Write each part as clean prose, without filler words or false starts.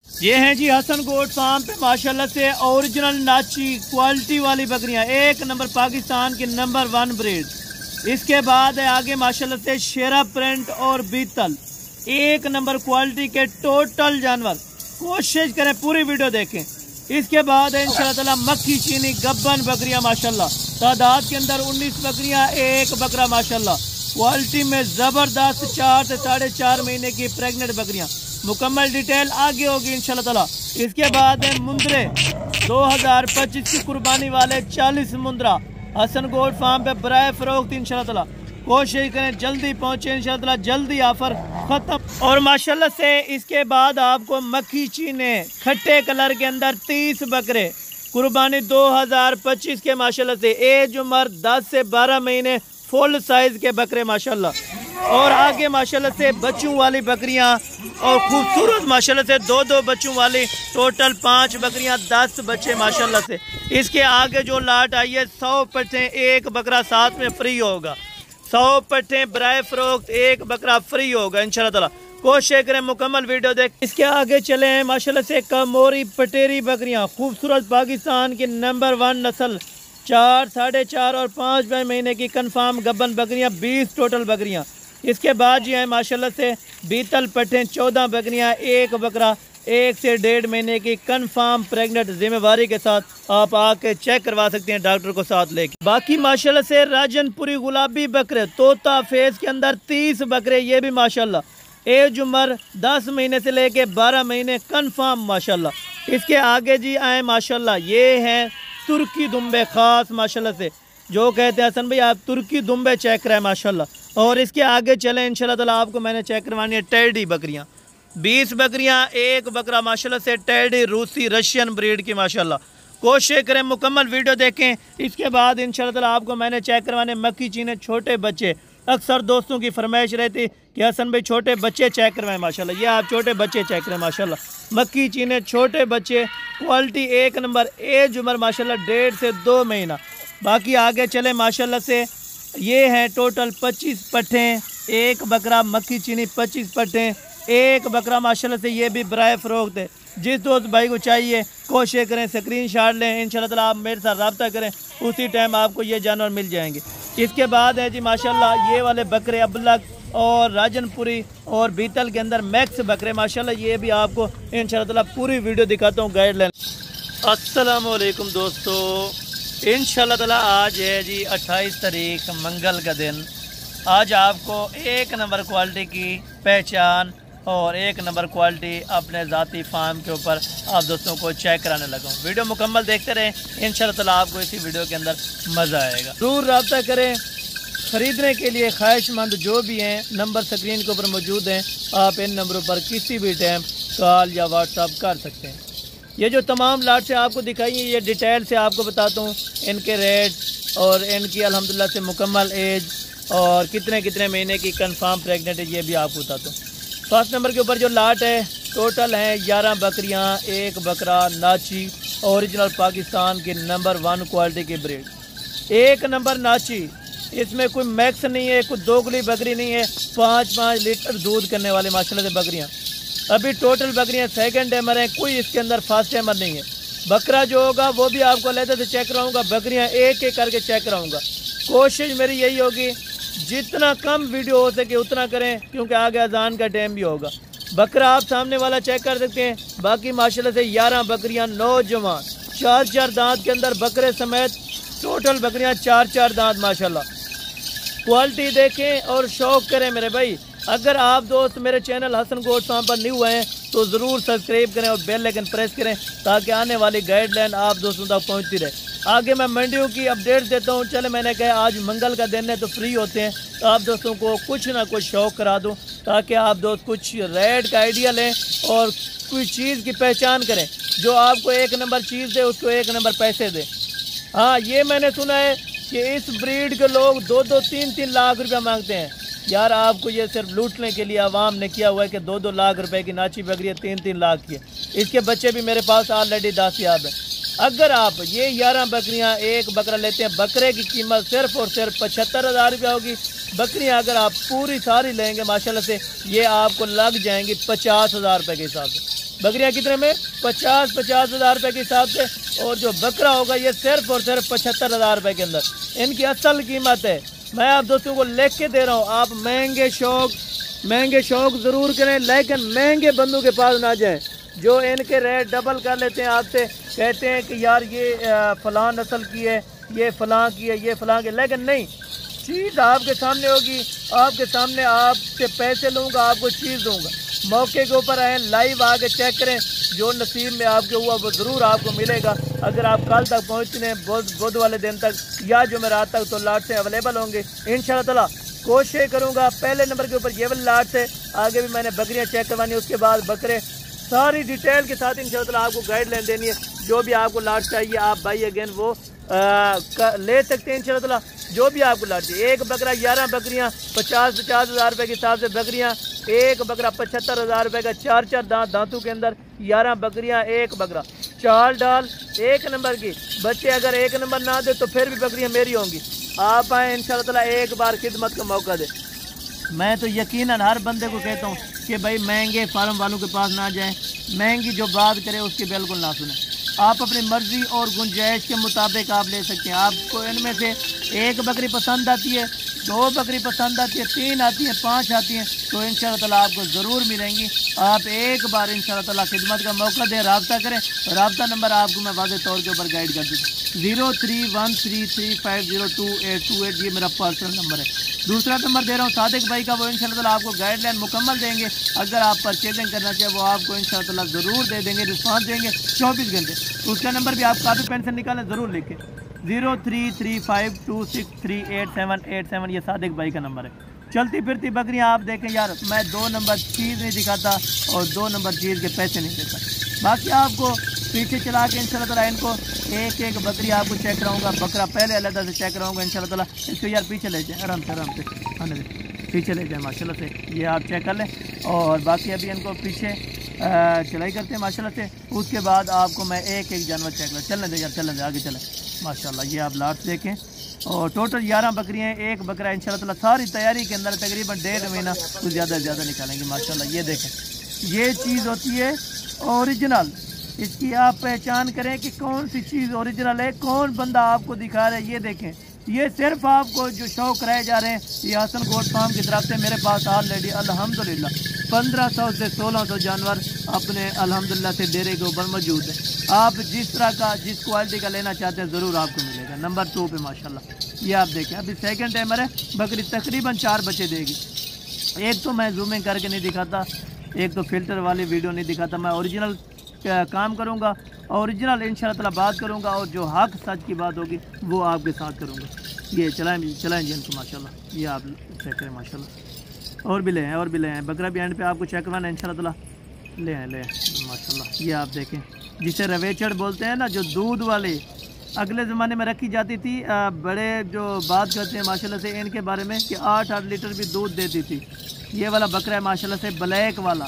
ये हैं जी Hasan goat farm पे माशाल्लाह से ओरिजिनल नाची क्वालिटी वाली बकरियां, एक नंबर पाकिस्तान की नंबर 1 ब्रीड। इसके बाद है आगे माशाल्लाह से शेरा प्रिंट और बीतल, एक नंबर क्वालिटी के टोटल जानवर। कोशिश करें पूरी वीडियो देखें। इसके बाद है इंशाल्लाह ताला मक्खी चीनी गब्बन बकरियां माशाल्लाह, तादाद के अंदर 19 बकरियां, एक बकरा माशाल्लाह, क्वालिटी में ज़बरदस्त 4 से 4.5 महीने की प्रेग्नेंट बकरियां। मुकम्मल डिटेल आगे होगी इंशाल्लाह ताला। इसके बाद है मुंदरे 2025 की कुर्बानी वाले 40 मुंदरा हसन गोट फार्म पे बराए फरोख्त इंशाल्लाह ताला। कोशिश करें जल्दी पहुंचे इंशाल्लाह ताला, जल्दी ऑफर खत्म। और माशाल्लाह से इसके बाद आपको मक्खी चीने खट्टे कलर के अंदर 30 बकरे कुर्बानी 2025 के माशाल्लाह से, एज उम्र 10 से 12 महीने, फुल साइज के बकरे माशाल्लाह। और आगे माशाल्लाह से बच्चों वाली बकरियां और खूबसूरत माशाल्लाह से 2-2 बच्चों वाली टोटल 5 बकरियां, 10 बच्चे माशाल्लाह से। इसके आगे जो लाट आई है 100 पट्टे, एक बकरा साथ में फ्री होगा। 100 पट्टे बराए फरोख्त, एक बकरा फ्री होगा इंशाल्लाह ताला। कोशिश करें मुकम्मल वीडियो देख। इसके आगे चले हैं माशाल्लाह से कमोरी पटेरी बकरियां, खूबसूरत पाकिस्तान की नंबर 1 नस्ल, 4, 4.5 और 5 महीने की कन्फर्म गब्बन बकरियां, 20 टोटल बकरियां। इसके बाद जी हैं माशाल्लाह से बीतल पट्टे 14 बकरियां, एक बकरा, 1 से 1.5 महीने की कन्फर्म प्रेग्नेंट, जिम्मेवारी के साथ आप आके चेक करवा सकते हैं डॉक्टर को साथ लेके। बाकी माशाल्लाह से राजनपुरी गुलाबी बकरे तोता फेस के अंदर 30 बकरे, ये भी माशाल्लाह, एज उम्र 10 महीने से लेके 12 महीने कन्फर्म माशाल्लाह। इसके आगे जी आए माशाल्लाह, ये हैं तुर्की दुम्बे खास माशाल्लाह से, जो कहते हैं हसन भाई आप तुर्की दुम्बे चेक कराए माशाल्लाह। और इसके आगे चले इंशाल्लाह ताला, आपको मैंने चेक करवानी है टेडी बकरियां, 20 बकरियां, एक बकरा माशाल्लाह से टेडी रूसी रशियन ब्रीड की माशाल्लाह। कोशिश करें मुकम्मल वीडियो देखें। इसके बाद इंशाल्लाह ताला आपको मैंने चेक करवाने मक्खी चीने छोटे बच्चे। अक्सर दोस्तों की फरमाइश रहती कि हसन भाई छोटे बच्चे चेक करवाएं माशाल्लाह, ये आप छोटे बच्चे चेक करें माशाल्लाह। मक्खी चीने छोटे बच्चे, क्वालिटी एक नंबर, एज उम्र माशाल्लाह 1.5 से 2 महीना। बाकी आगे चले माशाल्लाह से, ये हैं टोटल 25 पट्टे, एक बकरा मक्खी चीनी 25 पट्टे, एक बकरा माशाल्लाह से, ये भी बराए फरोख्त है। जिस दोस्त भाई को चाहिए कोशिश करें स्क्रीनशॉट लें, इंशाल्लाह ताला आप मेरे साथ रब्ता करें, उसी टाइम आपको ये जानवर मिल जाएंगे। इसके बाद है जी माशाल्लाह ये वाले बकरे अबलग और राजनपुरी और बीतल के अंदर मैक्स बकरे माशाल्लाह, ये भी आपको इंशाल्लाह ताला पूरी वीडियो दिखाता हूँ गाइडलाइन। अस्सलाम वालेकुम दोस्तों, इंशाल्लाह ताला आज है जी 28 तारीख मंगल का दिन। आज आपको एक नंबर क्वालिटी की पहचान और एक नंबर क्वालिटी अपने ज़ाती फार्म के ऊपर आप दोस्तों को चेक कराने लगा हूँ। वीडियो मुकम्मल देखते रहें, इंशाल्लाह ताला आपको इसी वीडियो के अंदर मज़ा आएगा। ज़रूर रब्ता करें। ख़रीदने के लिए ख्वाहिशमंद जो भी हैं, नंबर स्क्रीन के ऊपर मौजूद हैं, आप इन नंबरों पर किसी भी टाइम कॉल या व्हाट्सअप कर सकते हैं। ये जो तमाम लाट से आपको दिखाई है, ये डिटेल से आपको बताता हूँ, इनके रेट और इनकी अल्हम्दुलिल्लाह से मुकम्मल एज और कितने कितने महीने की कंफर्म प्रेग्नेंट है, ये भी आपको बताता हूँ। फर्स्ट नंबर के ऊपर जो लाट है टोटल हैं 11 बकरियाँ, एक बकरा नाची, ओरिजिनल पाकिस्तान की नंबर 1 क्वालिटी की ब्रीड, एक नंबर नाची। इसमें कोई मैक्स नहीं है, कोई दोगली बकरी नहीं है, 5-5 लीटर दूध करने वाले माशाल्लाह से बकरियाँ। अभी टोटल बकरियां सेकंड टाइमर हैं, कोई इसके अंदर फर्स्ट टाइमर नहीं है। बकरा जो होगा वो भी आपको अलग से चेक कराऊंगा, बकरियां एक एक करके चेक कराऊंगा। कोशिश मेरी यही होगी जितना कम वीडियो हो सके उतना करें, क्योंकि आगे अजान का टाइम भी होगा। बकरा आप सामने वाला चेक कर सकते हैं। बाकी माशाल्लाह से 11 बकरियां नौजवान, 4-4 दांत के अंदर बकरे समेत टोटल बकरियां 4-4 दांत माशाल्लाह। क्वालिटी देखें और शौक करें मेरे भाई। अगर आप दोस्त मेरे चैनल हसन गोट फार्म पर न्यू हैं तो ज़रूर सब्सक्राइब करें और बेल आइकन प्रेस करें, ताकि आने वाली गाइडलाइन आप दोस्तों तक पहुंचती रहे। आगे मैं मंडियों की अपडेट देता हूं। चले मैंने कहा आज मंगल का दिन है तो फ्री होते हैं, तो आप दोस्तों को कुछ ना कुछ शौक करा दूं, ताकि आप दोस्त कुछ रेट का आइडिया लें और कोई चीज़ की पहचान करें। जो आपको एक नंबर चीज़ दे उसको एक नंबर पैसे दे। हाँ, ये मैंने सुना है कि इस ब्रीड के लोग 2-2, 3-3 लाख रुपया मांगते हैं। यार आपको ये सिर्फ लूटने के लिए आवाम ने किया हुआ है कि 2-2 लाख रुपए की नाची बकरी है, 3-3 लाख की है। इसके बच्चे भी मेरे पास ऑलरेडी दस्तयाब है। अगर आप ये 11 बकरियां, एक बकरा लेते हैं, बकरे की कीमत सिर्फ और सिर्फ 75,000 रुपया होगी। बकरियां अगर आप पूरी सारी लेंगे माशाल्लाह से, ये आपको लग जाएंगी 50,000 रुपये के हिसाब से। बकरियां कितने में? 50-50 हज़ार रुपये के हिसाब से। और जो बकरा होगा ये सिर्फ और सिर्फ 75,000 रुपये के अंदर इनकी असल कीमत है। मैं आप दोस्तों को लिख के दे रहा हूँ, आप महंगे शौक ज़रूर करें, लेकिन महंगे बंदों के पास ना जाएं जो इनके रेट डबल कर लेते हैं आपसे, कहते हैं कि यार ये फ़लाँ नस्ल की है, ये फ़लाँ की है, ये फ़लाँ की। लेकिन नहीं, चीज़ आपके सामने होगी, आपके सामने आपसे पैसे लूँगा, आपको चीज़ दूँगा। मौके के ऊपर आएँ, लाइव आके चेक करें, जो नसीब में आपके हुआ वो ज़रूर आपको मिलेगा। अगर आप कल तक पहुँचने बुध वाले दिन तक या जुमेरात तक, तो लाट से अवेलेबल होंगे इंशाअल्लाह ताला। कोशिश करूँगा पहले नंबर के ऊपर ये वाली लाट से, आगे भी मैंने बकरियाँ चेक करवानी, उसके बाद बकरे सारी डिटेल के साथ इंशाअल्लाह ताला आपको गाइडलाइन देनी है। जो भी आपको लाट चाहिए आप भाई अगेन वो ले सकते हैं इंशाअल्लाह ताला, जो भी आपको लाट चाहिए। एक बकरा 11 बकरियाँ 50-50 हज़ार रुपये के हिसाब से बकरियाँ, एक बकरा 75,000 रुपये का, 4-4 दांतों के अंदर 11 बकरियाँ, एक बकरा, 4 डाल, 1 नंबर की। बच्चे अगर 1 नंबर ना दे तो फिर भी बकरियाँ मेरी होंगी। आप आए इंशाअल्लाह ताला, एक बार खिदमत का मौका दे। मैं तो यकीनन हर बंदे को कहता हूँ कि भाई महंगे फार्म वालों के पास ना जाएं, महंगी जो बात करे उसकी बिल्कुल ना सुने। आप अपनी मर्ज़ी और गुंजाइश के मुताबिक आप ले सकते हैं। आपको इनमें से एक बकरी पसंद आती है, 2 बकरी पसंद आती है, 3 आती हैं, 5 आती हैं, तो इंशाअल्लाह ताला आपको ज़रूर मिलेंगी। आप एक बार इंशाअल्लाह ताला खिदमत का मौका दें, रब्ता करें। रब्ता नंबर आपको मैं वाज़ेह तौर के ऊपर गाइड कर दूँगा, 031335022828, ये मेरा पर्सनल नंबर है। दूसरा नंबर दे रहा हूँ सादिक भाई का, वो इंशाअल्लाह ताला आपको गाइडलाइन मुकम्मल देंगे। अगर आप परचेजिंग करना चाहिए वो आपको इंशाअल्लाह ताला ज़रूर दे देंगे, रिस्पॉन्स देंगे 24 घंटे। उसका नंबर भी आप काफ़ी पेन से निकालें, ज़रूर लिखें, 0335263887, ये सादिक भाई का नंबर है। चलती फिरती बकरियाँ आप देखें यार, मैं 2 नंबर चीज़ नहीं दिखाता और 2 नंबर चीज़ के पैसे नहीं देता। बाकी आपको पीछे चला के इंशाअल्लाह ताला इनको एक बकरी आपको चेक कराऊंगा, बकरा पहले अलग से चेक कराऊंगा इंशाअल्लाह ताला। इसको यार पीछे ले जाएँ, आराम से आने दें, पीछे ले जाएँ माशाल्लाह से, ये आप चेक कर लें। और बाकी अभी इनको पीछे चलाई करते हैं माशाल्लाह से। उसके बाद आपको मैं एक जानवर चेक कर, चलने दें यार, चलने दें, आगे चलें माशाल्लाह। ये आप लाट देखें, और टोटल 11 बकरियाँ हैं, एक बकरा इंशाअल्लाह ताला सारी तैयारी के अंदर तकरीबन 1.5 महीना कुछ ज़्यादा से ज़्यादा निकालेंगे माशाल्लाह। ये देखें, ये चीज़ होती है ओरिजिनल। इसकी आप पहचान करें कि कौन सी चीज़ ओरिजिनल है, कौन बंदा आपको दिखा रहा है। ये देखें, ये सिर्फ आपको जो शौक रह जा रहे हैं, ये हसन गोट फार्म की तरफ से मेरे पास ऑलरेडी अल्हम्दुलिल्लाह 1500 से 1600 जानवर अपने अल्हम्दुलिल्लाह से डेरे के ऊपर मौजूद है। आप जिस तरह का, जिस क्वालिटी का लेना चाहते हैं ज़रूर आपको मिलेगा। नंबर 2 पे माशाल्लाह ये आप देखें, अभी सेकंड टाइमर है, बकरी तकरीबन 4 बच्चे देगी। एक तो मैं जूमिंग करके नहीं दिखाता, एक तो फिल्टर वाली वीडियो नहीं दिखाता, मैं ओरिजिनल काम करूँगा, ओरिजिनल इंशाअल्लाह ताला बात करूँगा, और जो हक सच की बात होगी वो आपके साथ करूँगा। ये चलाएँ जी इनको माशाल्लाह, ये आप चेक करें माशाल्लाह। और भी ले आए, और भी ले आए, बकरा भी एंड पे आपको चेक करवाना है इंशाअल्लाह ताला, ले आए माशाल्लाह। ये आप देखें, जिसे रवेचड़ बोलते हैं ना, जो दूध वाले अगले ज़माने में रखी जाती थी, बड़े जो बात करते हैं माशाल्लाह से इनके बारे में कि 8-8 लीटर भी दूध देती थी। ये वाला बकरा है माशाल्लाह से, ब्लैक वाला,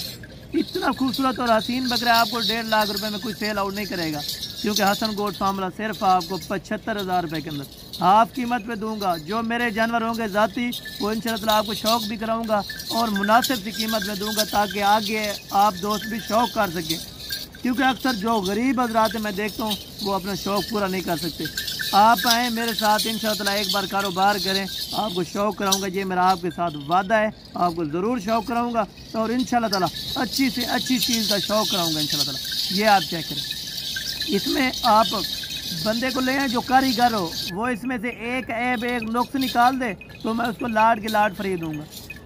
इतना खूबसूरत और हसीन बकरा है। आपको 1.5 लाख रुपए में कोई सेल आउट नहीं करेगा, क्योंकि हसन गोट फार्मूला सिर्फ आपको 75,000 रुपये के अंदर हाफ कीमत पे दूंगा। जो मेरे जानवर होंगे ज़ाती, वो इंशाअल्लाह ताला आपको शौक भी कराऊंगा और मुनासिब सी कीमत में दूंगा, ताकि आगे आप दोस्त भी शौक कर सकें। क्योंकि अक्सर जो गरीब हज़रात मैं देखता हूँ वो अपना शौक़ पूरा नहीं कर सकते। आप आएँ मेरे साथ, इंशाअल्लाह ताला एक बार कारोबार करें, आपको शौक़ कराऊंगा। ये मेरा आपके साथ वादा है, आपको ज़रूर शौक़ कराऊंगा और इंशाअल्लाह ताला अच्छी से अच्छी चीज़ का शौक़ कराऊंगा इंशाअल्लाह ताला। ये आप चेक करें, इसमें आप बंदे को ले आए जो कारीगर हो, वो इसमें से एक ऐब एक नुक्स निकाल दे तो मैं उसको लाड के लाड फ्री दूँगा।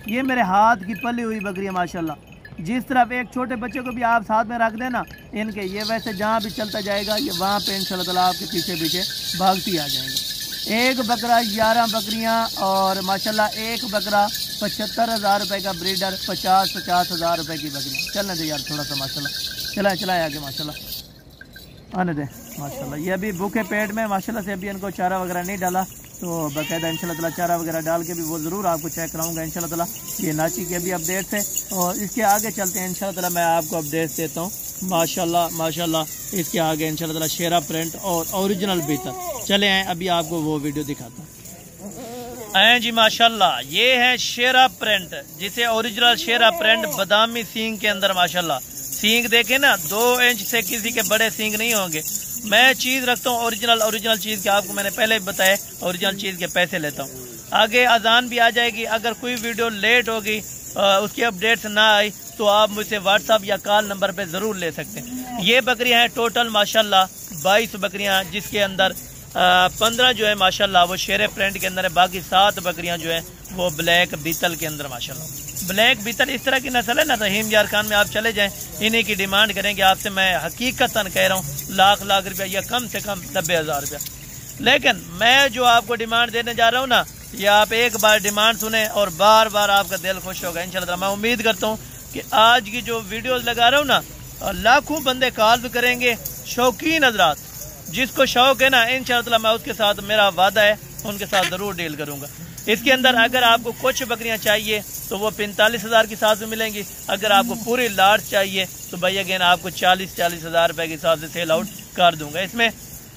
ये मेरे हाथ की पली हुई बकरी है माशाल्लाह। जिस तरफ एक छोटे बच्चे को भी आप साथ में रख देना इनके, ये वैसे जहाँ भी चलता जाएगा ये वहाँ पे इंशाअल्लाह ताला आपके पीछे पीछे भागती आ जाएंगे। एक बकरा 11 बकरियाँ और माशाल्लाह एक बकरा 75,000 रुपये का ब्रीडर, 50-50 हज़ार रुपये की बकरियाँ। चलने दे यार थोड़ा सा माशाल्लाह, चलाए आगे माशाल्लाह, आने दें माशाल्लाह। ये अभी भूखे पेट में माशाल्लाह से, अभी इनको चारा वगैरह नहीं डाला, तो बाकायदा इंशाल्लाह ताला चारा वगैरह डाल के भी वो ज़रूर आपको चेक कराऊंगा इंशाल्लाह ताला। ये नाची की अभी अपडेट है और इसके आगे चलते हैं इंशाल्लाह ताला, मैं आपको अपडेट देता हूँ माशाल्लाह। इसके आगे इंशाल्लाह ताला शेरा प्रिंट और ओरिजिनल भीतर चले आए, अभी आपको वो वीडियो दिखाता हूँ। आए जी माशाल्लाह, ये है शेरा प्रिंट, जिसे ओरिजिनल शेरा प्रिंट बादामी सींग के अंदर माशाल्लाह सींग देखे ना, 2 इंच से किसी के बड़े सींग नहीं होंगे। मैं चीज़ रखता हूँ ओरिजिनल चीज़ के, आपको मैंने पहले भी बताया, ओरिजिनल चीज़ के पैसे लेता हूँ। आगे अजान भी आ जाएगी, अगर कोई वीडियो लेट होगी, उसकी अपडेट्स ना आई, तो आप मुझसे व्हाट्सअप या कॉल नंबर पे ज़रूर ले सकते हैं। ये बकरियां हैं टोटल माशाल्लाह 22 बकरियां, जिसके अंदर 15 जो है माशाल्लाह वो शेर प्रिंट के अंदर है, बाकी 7 बकरियां जो है वो ब्लैक बीतल के अंदर माशाल्लाह। ब्लैक बीतल इस तरह की नस्ल है ना, रहीम यार खान में आप चले जाएं, इन्हीं की डिमांड करेंगे आपसे, मैं हकीकतन कह रहा हूँ लाख रुपया या कम से कम 90,000 रुपया। लेकिन मैं जो आपको डिमांड देने जा रहा हूँ ना, ये आप एक बार डिमांड सुने और बार बार आपका दिल खुश होगा इंशाल्लाह। मैं उम्मीद करता हूँ कि आज की जो वीडियोस लगा रहा हूँ ना, लाखों बंदे कॉल भी करेंगे, शौकीन हजरात जिसको शौक है ना, इंशाल्लाह मैं उसके साथ, मेरा वादा है, उनके साथ ज़रूर डील करूँगा। इसके अंदर अगर आपको कुछ बकरियां चाहिए तो वो 45,000 के साथ में मिलेंगी। अगर आपको पूरी लाट चाहिए तो भाई अगेन आपको 40,000 रुपये के हिसाब से सेल आउट कर दूंगा। इसमें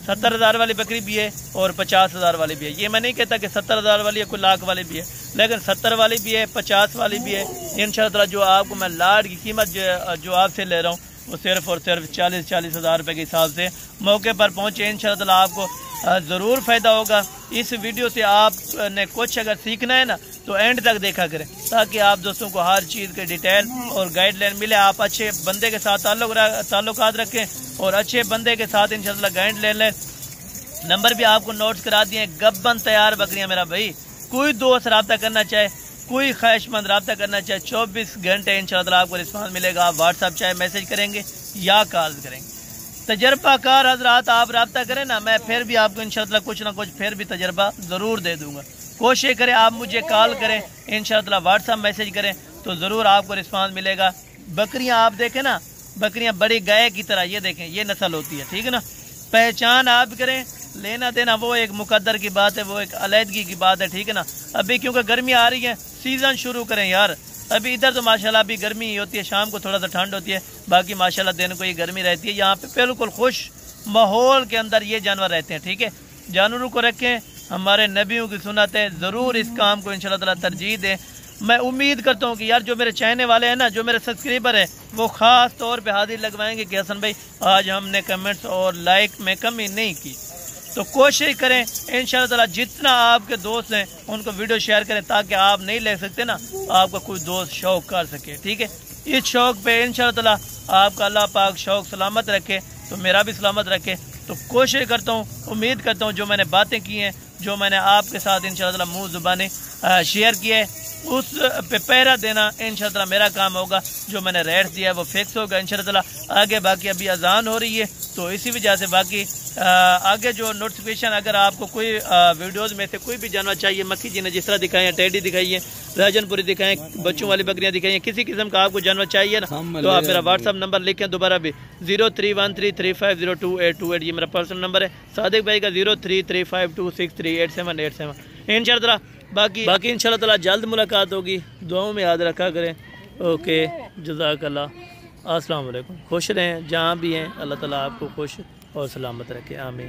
70,000 वाली बकरी भी है और 50,000 वाली भी है। ये मैं नहीं कहता कि 70,000 वाली है, कोई लाख वाली भी है, लेकिन 70 वाली भी है, 50 वाली भी है। इंशाल्लाह जो आपको मैं लाट की कीमत जो आपसे ले रहा हूँ वो सिर्फ और सिर्फ 40,000 रुपये के हिसाब से मौके पर पहुँचे। इंशाल्लाह आपको ज़रूर फ़ायदा होगा। इस वीडियो से आपने कुछ अगर सीखना है ना तो एंड तक देखा करें, ताकि आप दोस्तों को हर चीज़ के डिटेल और गाइडलाइन मिले। आप अच्छे बंदे के साथ ताल्लुकात रखें और अच्छे बंदे के साथ इंशाल्लाह गाइड ले लें। नंबर भी आपको नोट्स करा दिए। गब्बन तैयार बकरियां मेरा भाई, कोई दोस्त रब्ता करना चाहे, कोई ख्वाहिशमंद रब्ता करना चाहे, 24 घंटे इंशाल्लाह आपको रिस्पांस मिलेगा। आप व्हाट्सअप चाहे मैसेज करेंगे या कॉल करेंगे। तजर्बाकार हजरात आप रब्ता करें ना, मैं फिर भी आपको इंशाल्लाह कुछ ना कुछ फिर भी तजर्बा ज़रूर दे दूंगा। कोशिश करें आप मुझे कॉल करें, इंशाल्लाह व्हाट्सअप मैसेज करें तो ज़रूर आपको रिस्पांस मिलेगा। बकरियां आप देखें ना, बकरियां बड़ी गाय की तरह, ये देखें ये नस्ल होती है, ठीक है ना। पहचान आप करें, लेना देना वो एक मुकद्दर की बात है, वो एक अलहदगी की बात है, ठीक है ना। अभी क्योंकि गर्मी आ रही है, सीज़न शुरू करें यार। अभी इधर तो माशाल्लाह अभी गर्मी ही होती है, शाम को थोड़ा सा ठंड होती है, बाकी माशाल्लाह दिन को ये गर्मी रहती है। यहाँ पे बिल्कुल खुश माहौल के अंदर ये जानवर रहते हैं, ठीक है। जानवरों को रखें, हमारे नबियों की सुन्नत है, ज़रूर इस काम को इंशाल्लाह तरजीह दें। मैं उम्मीद करता हूँ कि यार जो मेरे चाहने वाले हैं ना, जो मेरे सब्सक्राइबर हैं, वो ख़ास तौर पे हाजिर लगवाएंगे कि हसन भाई आज हमने कमेंट्स और लाइक में कमी नहीं की। तो कोशिश करें इंशाल्लाह जितना आपके दोस्त हैं उनको वीडियो शेयर करें, ताकि आप नहीं ले सकते ना, आपका कोई दोस्त शौक कर सके, ठीक है। इस शौक पे इंशाल्लाह आपका अल्लाह पाक शौक सलामत रखे, तो मेरा भी सलामत रखे। तो कोशिश करता हूँ, उम्मीद करता हूँ जो मैंने बातें की हैं, जो मैंने आपके साथ इंशाल्लाह मुँह ज़ुबानी शेयर किया है, उस पे पहरा देना इंशाल्लाह मेरा काम होगा। जो मैंने रेट दिया है वो फिक्स होगा इंशाल्लाह। आगे बाकी अभी अजान हो रही है, तो इसी वजह से बाकी आगे जो नोटिफिकेशन, अगर आपको कोई वीडियोज़ में से कोई भी जानवर चाहिए, मक्खी जी ने जिस तरह दिखाई है, टेडी दिखाई है, राजनपुरी दिखाएं, बच्चों वाली बकरियां दिखाई हैं, किसी किस्म का आपको जानवर चाहिए ना, तो आप मेरा व्हाट्सअप नंबर लिखें दोबारा भी 031335022828। ये मेरा पर्सनल नंबर है। सादिक भाई का 033526388787। इंशाल्लाह बाकी इंशाल्लाह जल्द मुलाकात होगी। दुआओं में याद रखा करें। ओके, जज़ाकल्लाह, अस्सलाम वालेकुम। खुश रहें जहाँ भी हैं, अल्लाह ताला आपको खुश और सलामत रखे, आमीन।